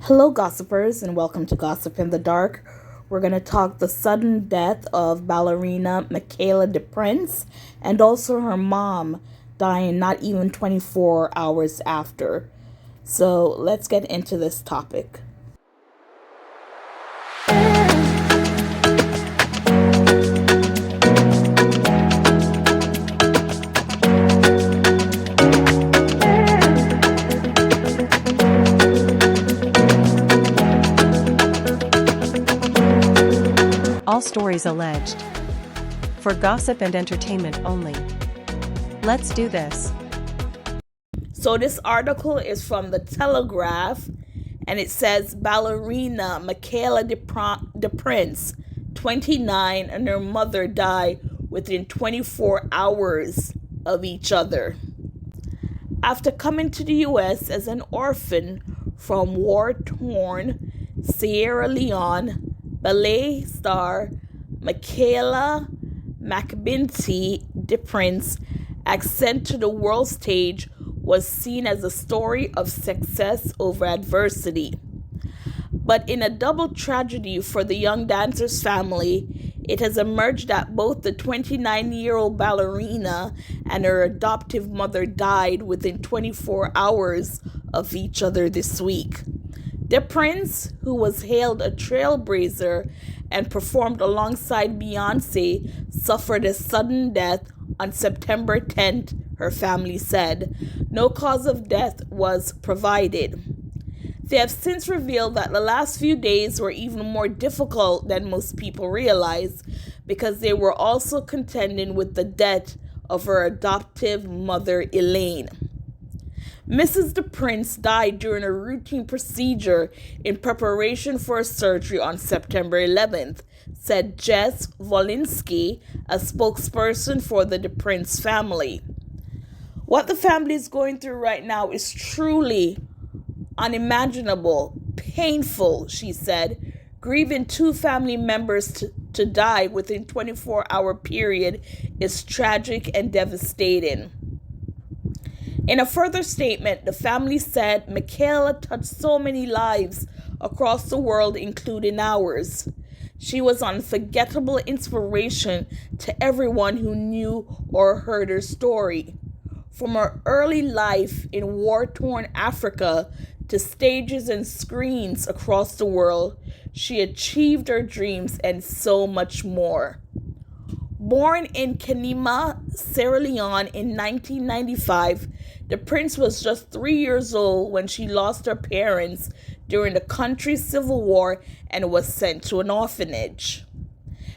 Hello, gossipers, and welcome to Gossip in the Dark. We're going to talk the sudden death of ballerina Michaela DePrince and also her mom dying not even 24 hours after. So let's get into this topic. All stories alleged. For gossip and entertainment only. Let's do this. So this article is from the Telegraph, and it says ballerina Michaela DePrince, 29, and her mother die within 24 hours of each other. After coming to the U.S. as an orphan from war-torn Sierra Leone, ballet star Michaela Mack DePrince ascent to the world stage was seen as a story of success over adversity. But in a double tragedy for the young dancer's family, it has emerged that both the 29-year-old ballerina and her adoptive mother died within 24 hours of each other this week. DePrince, who was hailed a trailblazer and performed alongside Beyoncé, suffered a sudden death on September 10th, her family said. No cause of death was provided. They have since revealed that the last few days were even more difficult than most people realize because they were also contending with the death of her adoptive mother, Elaine. Mrs. DePrince died during a routine procedure in preparation for a surgery on September 11th, said Jess Wolinski, a spokesperson for the DePrince family. What the family is going through right now is truly unimaginable, painful, she said. Grieving two family members to die within a 24-hour period is tragic and devastating. In a further statement, the family said Michaela touched so many lives across the world, including ours. She was an unforgettable inspiration to everyone who knew or heard her story. From her early life in war-torn Africa to stages and screens across the world, she achieved her dreams and so much more. Born in Kenema, Sierra Leone in 1995, DePrince was just 3 years old when she lost her parents during the country's civil war and was sent to an orphanage.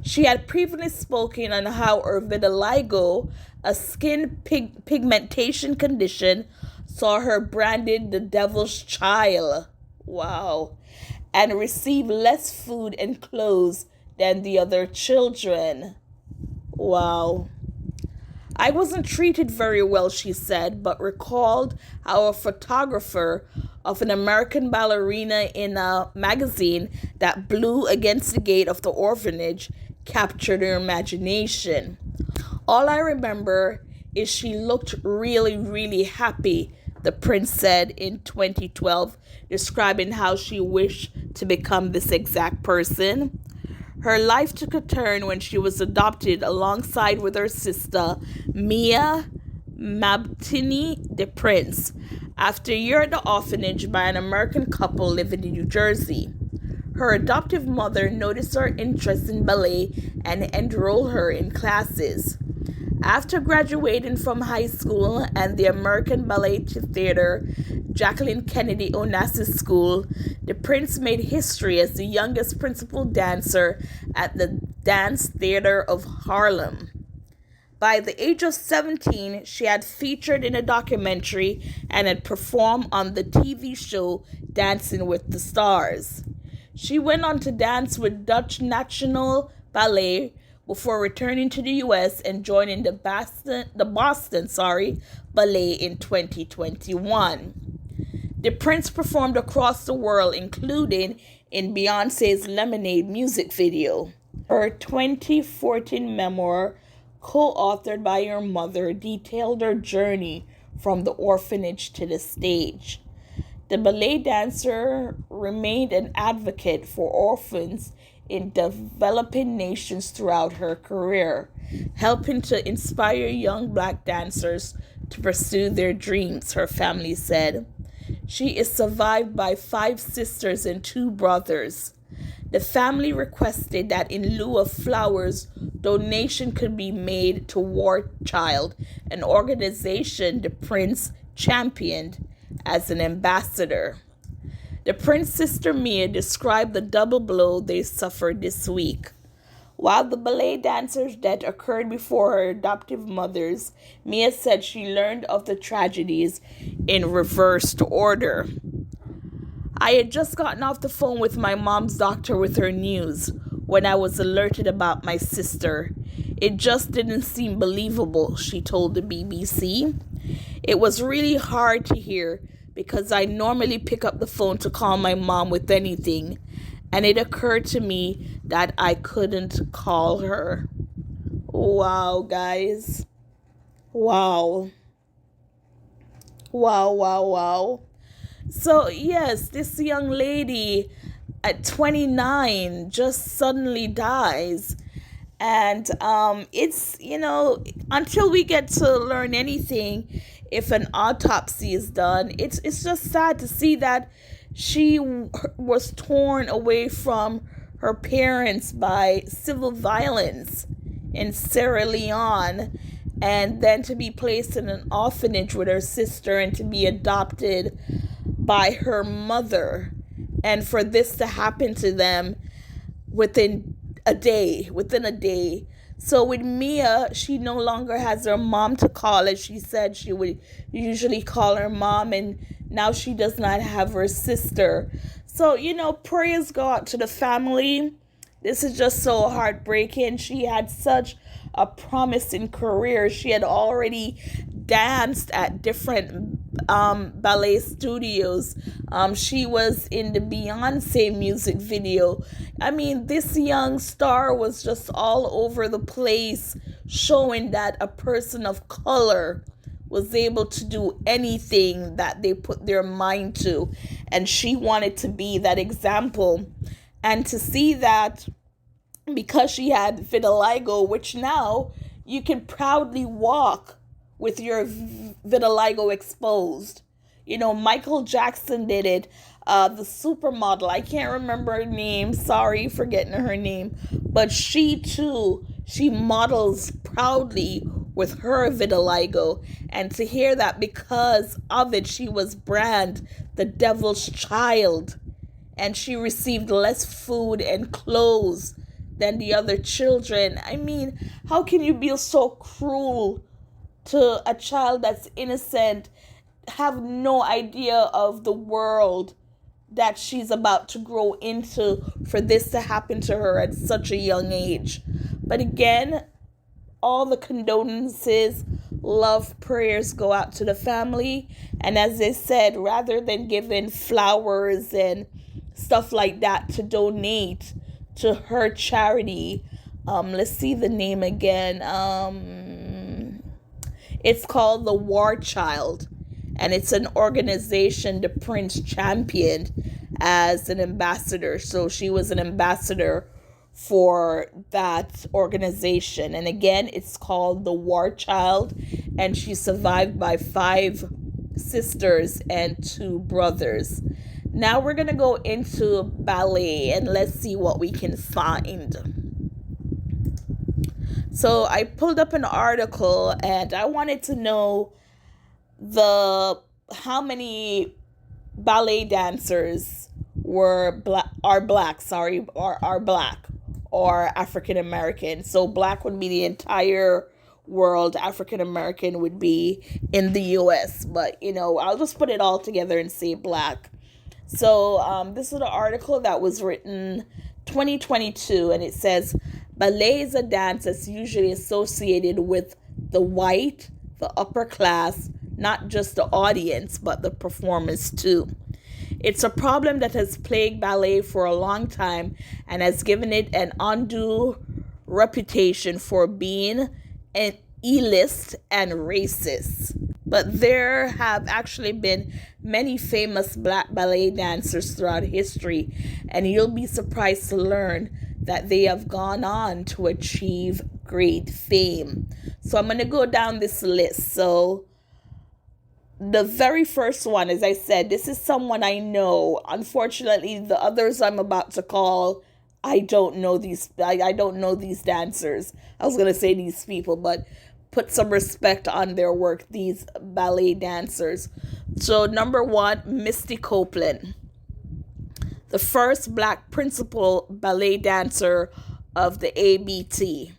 She had previously spoken on how her vitiligo, a skin pigmentation condition, saw her branded the devil's child. Wow. And received less food and clothes than the other children. Wow. I wasn't treated very well, she said, but recalled how a photographer of an American ballerina in a magazine that blew against the gate of the orphanage captured her imagination. All I remember is she looked really, really happy, the prince said in 2012, describing how she wished to become this exact person. Her life took a turn when she was adopted alongside with her sister, Mia Mabtini DePrince, after a year at the orphanage by an American couple living in New Jersey. Her adoptive mother noticed her interest in ballet and enrolled her in classes. After graduating from high school and the American Ballet Theater Jacqueline Kennedy Onassis School, DePrince made history as the youngest principal dancer at the Dance Theater of Harlem. By the age of 17, she had featured in a documentary and had performed on the TV show Dancing with the Stars. She went on to dance with Dutch National Ballet before returning to the U.S. and joining the Boston Ballet in 2021. DePrince performed across the world, including in Beyoncé's Lemonade music video. Her 2014 memoir, co-authored by her mother, detailed her journey from the orphanage to the stage. The ballet dancer remained an advocate for orphans in developing nations throughout her career, helping to inspire young black dancers to pursue their dreams, her family said. She is survived by 5 sisters and 2 brothers. The family requested that in lieu of flowers, donation could be made to War Child, an organization DePrince championed as an ambassador. DePrince's sister Mia described the double blow they suffered this week. While the ballet dancer's death occurred before her adoptive mother's, Mia said she learned of the tragedies in reversed order. I had just gotten off the phone with my mom's doctor with her news when I was alerted about my sister. It just didn't seem believable, she told the BBC. It was really hard to hear because I normally pick up the phone to call my mom with anything, and it occurred to me that I couldn't call her. Wow, guys. Wow. Wow. So, yes, this young lady at 29 just suddenly dies. And it's, until we get to learn anything, if an autopsy is done, it's just sad to see that she was torn away from her parents by civil violence in Sierra Leone, and then to be placed in an orphanage with her sister and to be adopted by her mother, and for this to happen to them within a day. So with Mia, she no longer has her mom to call. As she said, she would usually call her mom, and now she does not have her sister. So, prayers go out to the family. This is just so heartbreaking. She had such a promising career. She had already danced at different ballet studios. She was in the Beyonce music video. I mean, this young star was just all over the place, showing that a person of color was able to do anything that they put their mind to. And she wanted to be that example. And to see that because she had vitiligo, which now you can proudly walk with your vitiligo exposed. Michael Jackson did it. The supermodel, I can't remember her name. Sorry for getting her name. But she too, she models proudly with her vitiligo. And to hear that because of it, she was branded the devil's child. And she received less food and clothes than the other children. I mean, how can you be so cruel to a child that's innocent, have no idea of the world that she's about to grow into, for this to happen to her at such a young age? But again, all the condolences, love, prayers go out to the family. And as they said, rather than giving flowers and stuff like that to donate to her charity, let's see the name again. It's called the War Child, and it's an organization DePrince championed as an ambassador. So she was an ambassador for that organization. And again, it's called the War Child, and she's survived by 5 sisters and 2 brothers. Now we're going to go into ballet, and let's see what we can find. So I pulled up an article, and I wanted to know how many ballet dancers are black or African American. So black would be the entire world, African American would be in the US, but I'll just put it all together and say black. So this is an article that was written 2022, and it says, ballet is a dance that's usually associated with the white, the upper class, not just the audience, but the performers too. It's a problem that has plagued ballet for a long time and has given it an undue reputation for being an elitist and racist. But there have actually been many famous black ballet dancers throughout history, and you'll be surprised to learn that they have gone on to achieve great fame. So I'm going to go down this list. So the very first one, as I said, this is someone I know. Unfortunately, the others I'm about to call, I don't know these. I don't know these dancers. I was going to say these people, but put some respect on their work, these ballet dancers. So number 1, Misty Copeland, the first black principal ballet dancer of the ABT.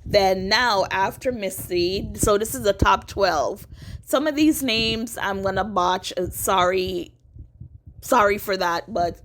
Then now after Misty, so this is the top 12. Some of these names I'm going to botch. Sorry for that. But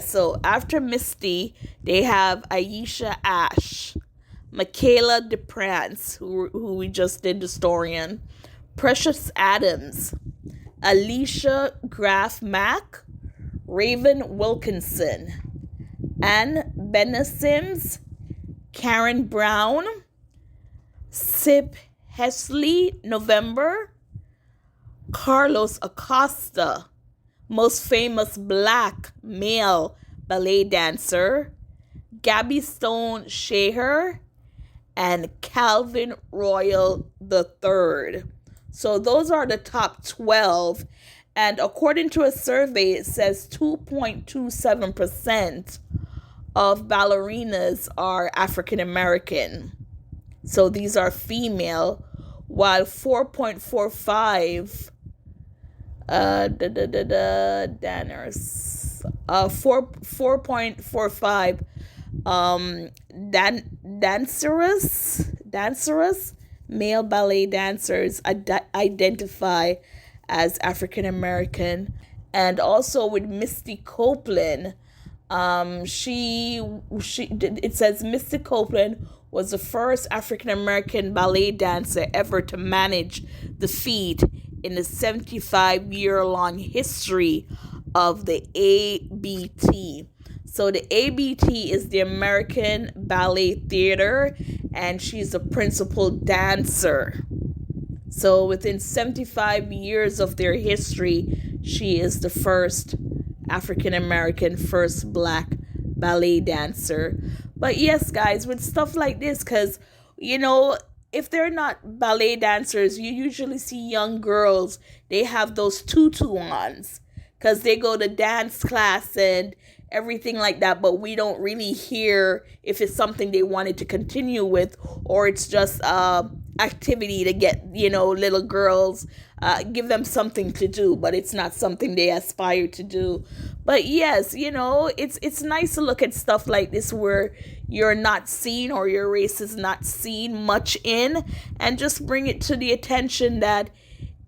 so after Misty, they have Aesha Ash, Michaela DePrince, who we just did the story in, Precious Adams, Alicia Graf Mack, Raven Wilkinson, Benna Sims, Karen Brown, Siphesihle November, Carlos Acosta, most famous black male ballet dancer, Gabby Stone Shayer, and Calvin Royal III. So those are the top 12. And according to a survey, it says 2.27% of ballerinas are African American. So these are female, while 4.45 4.45 dancerous male ballet dancers identify as African American. And also with Misty Copeland, it says Misty Copeland was the first African American ballet dancer ever to manage the feat in the 75-year-long history of the ABT. So the ABT is the American Ballet Theater, and she's the principal dancer. So within 75 years of their history, she is the first African American, first black ballet dancer. But yes, guys, with stuff like this, because, if they're not ballet dancers, you usually see young girls, they have those tutu ons, because they go to dance class and everything like that, but we don't really hear if it's something they wanted to continue with, or it's just activity to get, little girls, give them something to do, but it's not something they aspire to do. But yes, it's nice to look at stuff like this where you're not seen, or your race is not seen much in, and just bring it to the attention that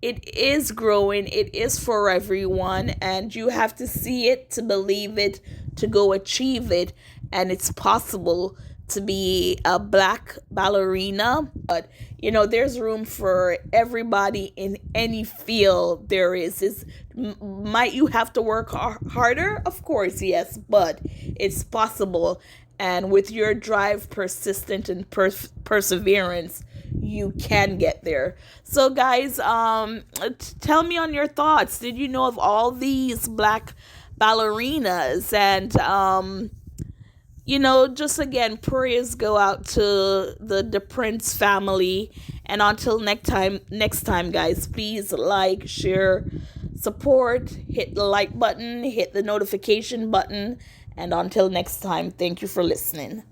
it is growing, it is for everyone, and you have to see it to believe it, to go achieve it, and it's possible to be a black ballerina. But there's room for everybody in any field there is. Might you have to work harder? Of course, yes, but it's possible, and with your drive, persistent, and perseverance, you can get there. So guys, tell me on your thoughts. Did you know of all these black ballerinas? And just again, prayers go out to the DePrince family. And until next time, guys, please like, share, support, hit the like button, hit the notification button. And until next time, thank you for listening.